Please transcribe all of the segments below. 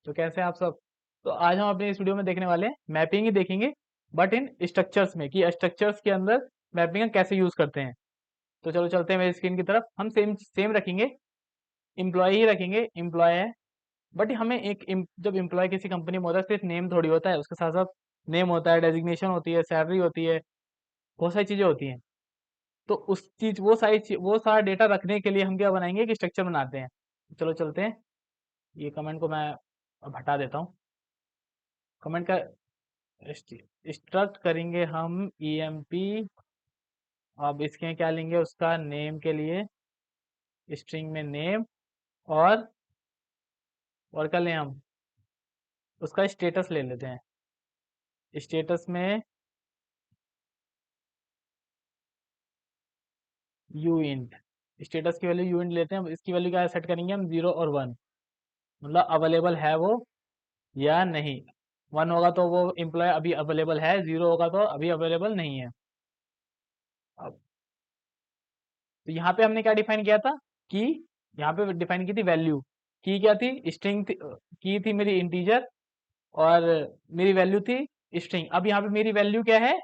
तो कैसे हैं आप सब। तो आज हम अपने इस वीडियो में देखने वाले हैं मैपिंग ही देखेंगे, बट इन स्ट्रक्चर्स में, कि स्ट्रक्चर्स के अंदर मैपिंग कैसे यूज करते हैं। तो चलो चलते हैं मेरी स्क्रीन की तरफ। हम सेम सेम रखेंगे, इम्प्लॉय ही रखेंगे, इम्प्लॉय है। बट हमें जब इम्प्लॉय किसी कंपनी में होता है, सिर्फ नेम थोड़ी होता है, उसके साथ साथ नेम होता है, डेजिग्नेशन होती है, सैलरी होती है, बहुत सारी चीजें होती हैं। तो उस चीज वो सारा डेटा रखने के लिए हम क्या बनाएंगे कि स्ट्रक्चर बनाते हैं। चलो चलते हैं। ये कमेंट को मैं अब हटा देता हूँ। कमेंट का स्ट्रक्ट करेंगे हम emp। अब इसके क्या लेंगे, उसका नेम के लिए स्ट्रिंग में नेम, और क्या लें हम, उसका स्टेटस ले लेते हैं। स्टेटस में uint, स्टेटस की वैल्यू uint लेते हैं। इसकी वैल्यू क्या सेट करेंगे हम, 0 और 1, मतलब अवेलेबल है वो या नहीं। 1 होगा तो वो एम्प्लॉय अभी अवेलेबल है, 0 होगा तो अभी अवेलेबल नहीं है। अब तो यहाँ पे हमने क्या डिफाइन किया था कि, यहाँ पे डिफाइन की थी वैल्यू। की क्या थी, स्ट्रिंग थी, की थी मेरी इंटीजर, और मेरी वैल्यू थी स्ट्रिंग। अब यहाँ पे मेरी वैल्यू क्या है,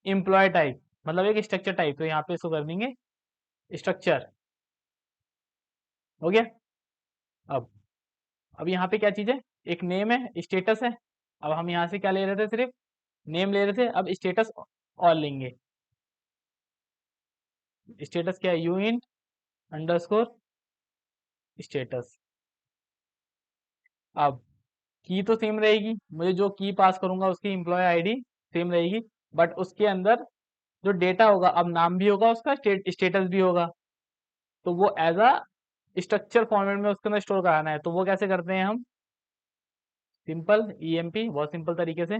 एम्प्लॉय टाइप, मतलब एक स्ट्रक्चर टाइप। तो यहाँ पे इसको कर देंगे स्ट्रक्चर। हो गया। अब अब यहाँ पे क्या चीज है, एक नेम है, स्टेटस है। अब हम यहाँ से क्या ले रहे थे, सिर्फ नेम ले रहे थे, अब स्टेटस और लेंगे। स्टेटस क्या है, यूइंट अंडरस्कोर स्टेटस। अब की तो सेम रहेगी, मुझे जो की पास करूंगा उसकी एम्प्लॉय आईडी सेम रहेगी, बट उसके अंदर जो डेटा होगा, अब नाम भी होगा उसका, स्टेटस भी होगा। तो वो एज अ स्ट्रक्चर फॉर्मेट में उसके अंदर स्टोर कराना है। तो वो कैसे करते हैं हम, सिंपल emp, बहुत सिंपल तरीके से।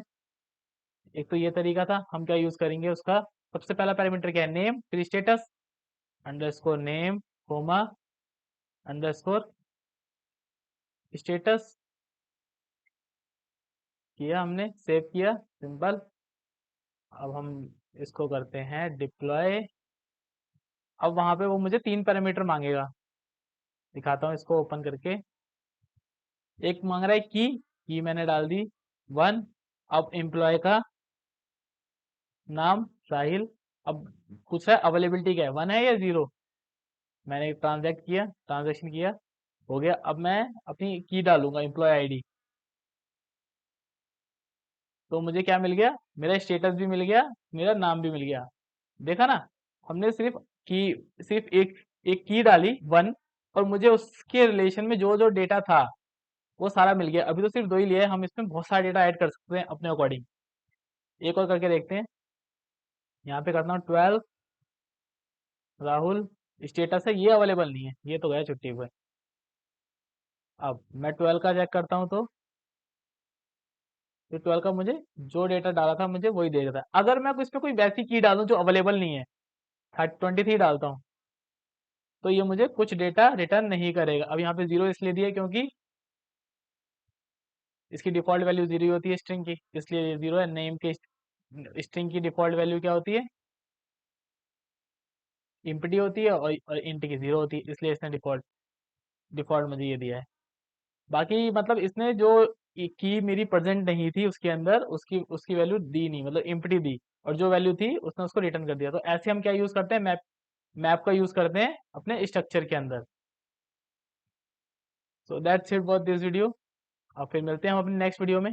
एक तो ये तरीका था, हम क्या यूज करेंगे उसका, सबसे पहला पैरामीटर क्या है, नेम, फिर status underscore name, comma underscore status. किया हमने, सेव किया, सिंपल। अब हम इसको करते हैं डिप्लॉय। अब वहां पे वो मुझे 3 पैरामीटर मांगेगा, दिखाता हूँ इसको ओपन करके। एक मांग रहा है की मैंने डाल दी 1। अब एम्प्लॉय का नाम साहिल। अब पूछ रहा है अवेलेबिलिटी क्या है, 1 है या 0। मैंने ट्रांजेक्शन किया, हो गया। अब मैं अपनी की डालूंगा, एम्प्लॉय आईडी। तो मुझे क्या मिल गया, मेरा स्टेटस भी मिल गया, मेरा नाम भी मिल गया। देखा ना, हमने की सिर्फ एक एक की डाली 1, और मुझे उसके रिलेशन में जो जो डेटा था वो सारा मिल गया। अभी तो सिर्फ 2 ही लिए हैं, हम इसमें बहुत सारा डेटा ऐड कर सकते हैं अपने अकॉर्डिंग। एक और करके देखते हैं। यहाँ पे करता हूँ 12 राहुल, स्टेटस है ये अवेलेबल नहीं है, ये तो गया छुट्टी पर। अब मैं 12 का चेक करता हूँ, तो 12 का मुझे जो डेटा डाला था मुझे वही दे रहा था। अगर मैं इस पे कोई वैसी की डालूं जो अवेलेबल नहीं है, 23 डालता हूँ, तो ये मुझे कुछ डेटा रिटर्न नहीं करेगा। अब यहाँ पे 0 इसलिए दिया क्योंकि इसकी डिफॉल्ट वैल्यू 0 होती है स्ट्रिंग की, इसलिए ये 0 है। नेम के स्ट्रिंग की डिफॉल्ट वैल्यू क्या होती है, एम्प्टी होती है, और इंट की 0 होती है, इसलिए इसने डिफॉल्ट डिफॉल्ट मुझे ये दिया है। बाकी मतलब इसने जो की मेरी प्रेजेंट नहीं थी उसके अंदर, उसकी उसकी वैल्यू दी नहीं, मतलब एम्प्टी दी, और जो वैल्यू थी उसने उसको रिटर्न कर दिया। तो ऐसे हम क्या यूज करते हैं, मैप का यूज करते हैं अपने स्ट्रक्चर के अंदर। So that's it for this video. अब फिर मिलते हैं हम अपने नेक्स्ट वीडियो में।